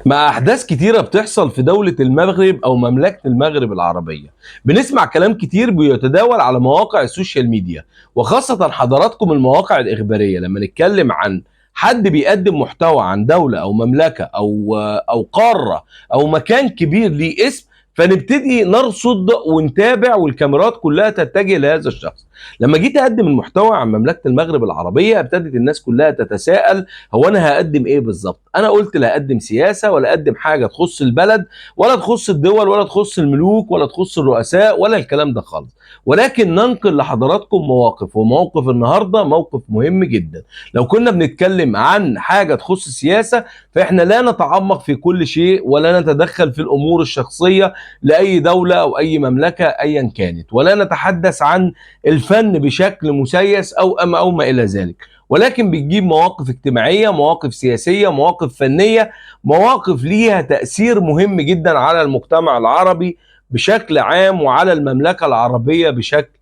مع أحداث كتيرة بتحصل في دولة المغرب أو مملكة المغرب العربية، بنسمع كلام كتير بيتداول على مواقع السوشيال ميديا، وخاصة حضراتكم المواقع الإخبارية. لما نتكلم عن حد بيقدم محتوى عن دولة أو مملكة أو قارة أو مكان كبير ليه اسم، فنبتدي نرصد ونتابع والكاميرات كلها تتجه لهذا الشخص. لما جيت اقدم المحتوى عن مملكه المغرب العربيه، ابتدت الناس كلها تتساءل هو انا هقدم ايه بالظبط؟ انا قلت لا اقدم سياسه ولا اقدم حاجه تخص البلد ولا تخص الدول ولا تخص الملوك ولا تخص الرؤساء ولا الكلام ده خالص، ولكن ننقل لحضراتكم مواقف. وموقف النهارده موقف مهم جدا. لو كنا بنتكلم عن حاجه تخص السياسه، فاحنا لا نتعمق في كل شيء ولا نتدخل في الامور الشخصيه لاي دوله او اي مملكه ايا كانت، ولا نتحدث عن الفن بشكل مسيس او ما الى ذلك، ولكن بتجيب مواقف اجتماعيه، مواقف سياسيه، مواقف فنيه، مواقف ليها تاثير مهم جدا على المجتمع العربي بشكل عام وعلى المملكه العربيه بشكل،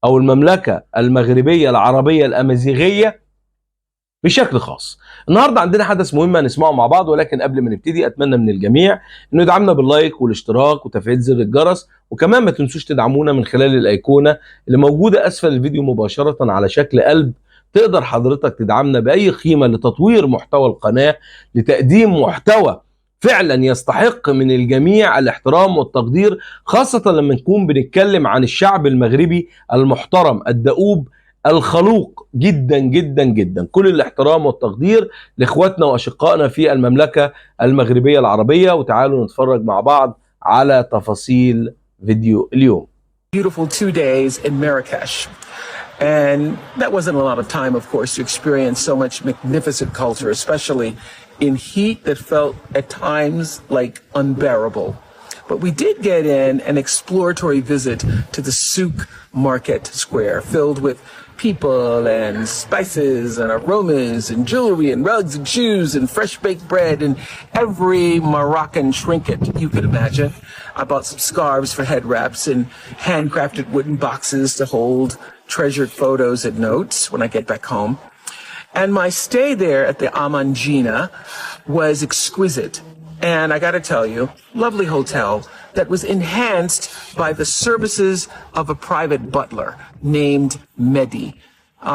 او المملكه المغربيه العربيه الامازيغيه بشكل خاص. النهارده عندنا حدث مهم هنسمعه مع بعض، ولكن قبل ما نبتدي اتمنى من الجميع انه يدعمنا باللايك والاشتراك وتفعيل زر الجرس، وكمان ما تنسوش تدعمونا من خلال الايقونه اللي موجوده اسفل الفيديو مباشره على شكل قلب. تقدر حضرتك تدعمنا باي قيمه لتطوير محتوى القناه، لتقديم محتوى فعلا يستحق من الجميع الاحترام والتقدير، خاصه لما نكون بنتكلم عن الشعب المغربي المحترم الدؤوب الخلوق جدا جدا جدا. كل الاحترام والتقدير لاخواتنا واشقائنا في المملكه المغربيه العربيه، وتعالوا نتفرج مع بعض على تفاصيل فيديو اليوم. Beautiful 2 days in Marrakesh. And that wasn't a lot of time, of course, to experience so much magnificent culture, especially in heat that felt at times like unbearable. But we did get in an exploratory visit to the souk market square filled with people and spices and aromas and jewelry and rugs and shoes and fresh baked bread and every Moroccan trinket you could imagine. I bought some scarves for head wraps and handcrafted wooden boxes to hold treasured photos and notes when I get back home. And my stay there at the Amangina was exquisite. And I got to tell you, lovely hotel that was enhanced by the services of a private butler named Mehdi.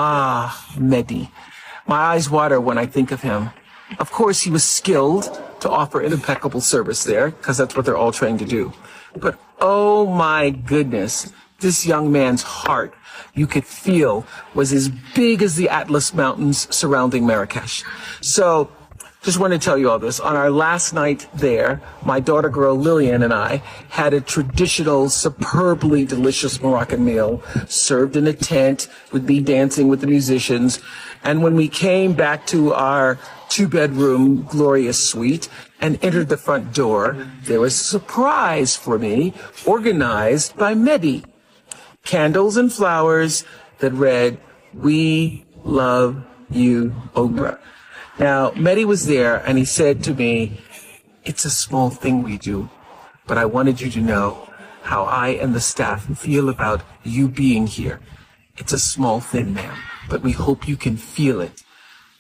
Ah, Mehdi. My eyes water when I think of him. Of course, he was skilled to offer an impeccable service there, because that's what they're all trained to do. But oh my goodness, this young man's heart, you could feel, was as big as the Atlas Mountains surrounding Marrakesh. So, just want to tell you all this. On our last night there, my daughter girl Lillian and I had a traditional, superbly delicious Moroccan meal served in a tent with me dancing with the musicians. And when we came back to our 2-bedroom glorious suite and entered the front door, there was a surprise for me organized by Mehdi. Candles and flowers that read, "We love you, Oprah." Now, Mehdi was there and he said to me, "It's a small thing we do, but I wanted you to know how I and the staff feel about you being here. It's a small thing, ma'am, but we hope you can feel it."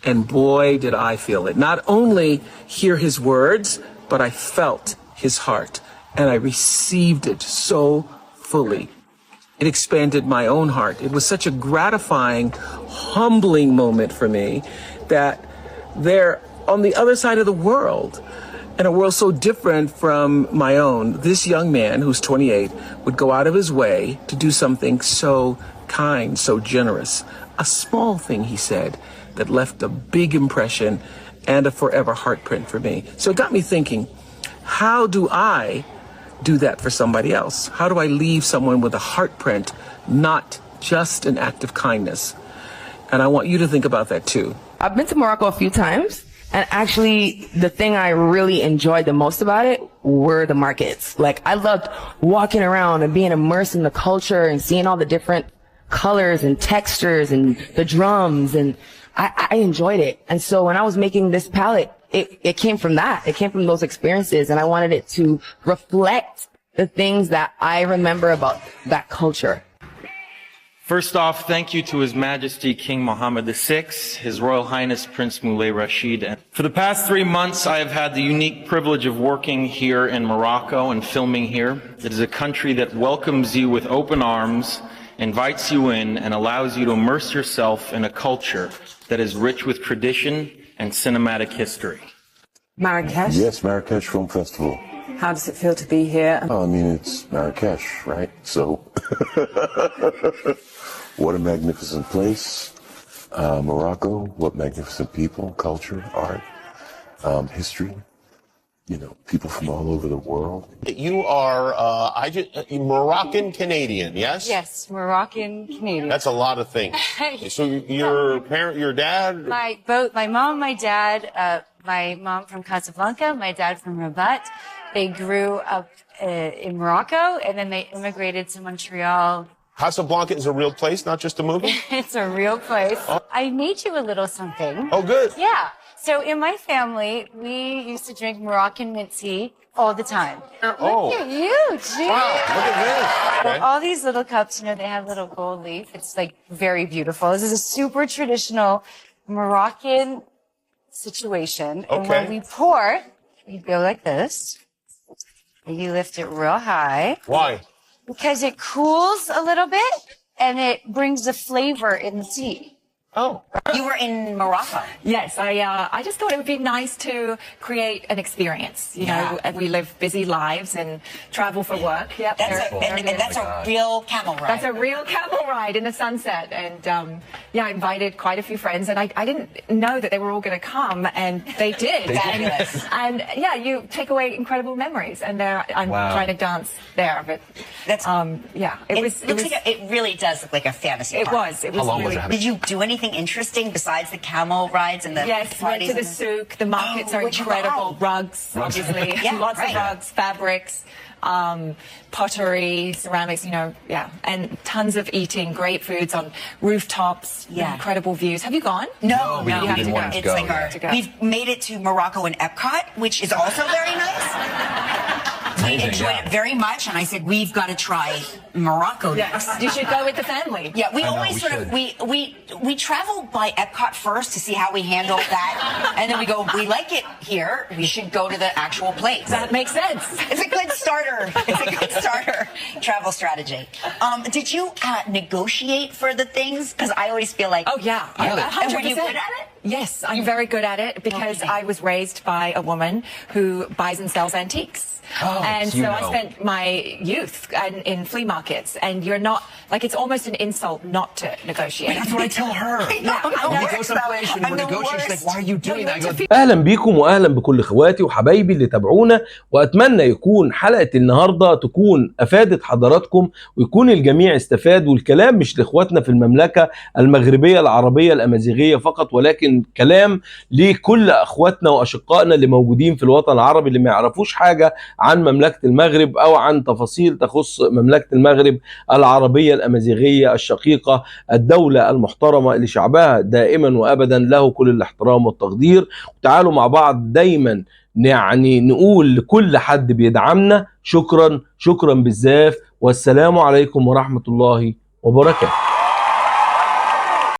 And boy, did I feel it. Not only hear his words, but I felt his heart and I received it so fully. It expanded my own heart. It was such a gratifying, humbling moment for me that they're on the other side of the world, in a world so different from my own. This young man, who's 28, would go out of his way to do something so kind, so generous. A small thing, he said, that left a big impression and a forever heartprint for me. So it got me thinking, how do I do that for somebody else? How do I leave someone with a heartprint, not just an act of kindness? And I want you to think about that too. I've been to Morocco a few times, and actually the thing I really enjoyed the most about it were the markets. Like, I loved walking around and being immersed in the culture and seeing all the different colors and textures and the drums, and I enjoyed it. And so when I was making this palette, it came from that. It came from those experiences, and I wanted it to reflect the things that I remember about that culture. First off, thank you to His Majesty King Mohammed VI, His Royal Highness Prince Moulay Rashid. For the past 3 months, I have had the unique privilege of working here in Morocco and filming here. It is a country that welcomes you with open arms, invites you in, and allows you to immerse yourself in a culture that is rich with tradition and cinematic history. Marrakesh? Yes, Marrakesh Film Festival. How does it feel to be here? Oh, I mean, it's Marrakesh, right? So, what a magnificent place. Morocco, what magnificent people, culture, art, history. You know, people from all over the world. You are Moroccan Canadian, yes? Yes, Moroccan Canadian. That's a lot of things. So your dad? My mom, my dad, my mom from Casablanca, my dad from Rabat. They grew up in Morocco and then they immigrated to Montreal. Casablanca is a real place, not just a movie? It's a real place. Oh. I made you a little something. Oh, good. Yeah. So in my family, we used to drink Moroccan mint tea all the time. Oh. Look at you, Jim. Wow, look at this. Okay. All these little cups, you know, they have little gold leaf. It's like very beautiful. This is a super traditional Moroccan situation. And when we pour, we go like this. And you lift it real high. Why? Because it cools a little bit and it brings the flavor in the tea. Oh. You were in Morocco. Yes, I just thought it would be nice to create an experience. You know, we live busy lives and travel for work. Yep. That's a real camel ride. That's a real camel ride in the sunset. And yeah, I invited quite a few friends, and I didn't know that they were all going to come, and they did. And yeah, you take away incredible memories. And I'm trying to dance there, but yeah, it really does look like a fantasy park. It was. How long was it? Did you do anything interesting besides the camel rides and the went to the souk. The markets are incredible. Rugs, obviously. Lots of rugs, fabrics, pottery, ceramics, you know, and tons of eating, great foods on rooftops, incredible views. Have you gone? No, we didn't want to go. We've made it to Morocco and Epcot, which is also very nice. We enjoyed it very much, and I said we've got to try Morocco next. You should go with the family. Yeah, we always we travel by Epcot first to see how we handle that, and then we go. We like it here. We should go to the actual place. That makes sense. It's a good starter. It's a good starter travel strategy. Did you negotiate for the things? Because I always feel like 100%. And were you good at it? Yes, I'm very good at it because I was raised by a woman who buys and sells antiques. And so I spent my youth in flea markets, and you're not, like, it's almost an insult not to negotiate. That's what I tell her. We go someplace and we're negotiating, she's like, why are you doing that? اهلا بيكم واهلا بكل اخواتي وحبايبي اللي تابعونا، واتمنى يكون حلقة النهاردة تكون افادت حضراتكم ويكون الجميع استفاد، والكلام مش لاخواتنا في المملكة المغربية العربية الامازيغية فقط، ولكن كلام لكل اخواتنا واشقائنا اللي موجودين في الوطن العربي اللي ما يعرفوش حاجة عن مملكة المغرب او عن تفاصيل تخص مملكة المغرب العربية الامازيغية الشقيقة، الدولة المحترمة اللي شعبها دائما وابدا له كل الاحترام والتقدير. وتعالوا مع بعض دايما يعني نقول لكل حد بيدعمنا شكرا بزاف، والسلام عليكم ورحمة الله وبركاته.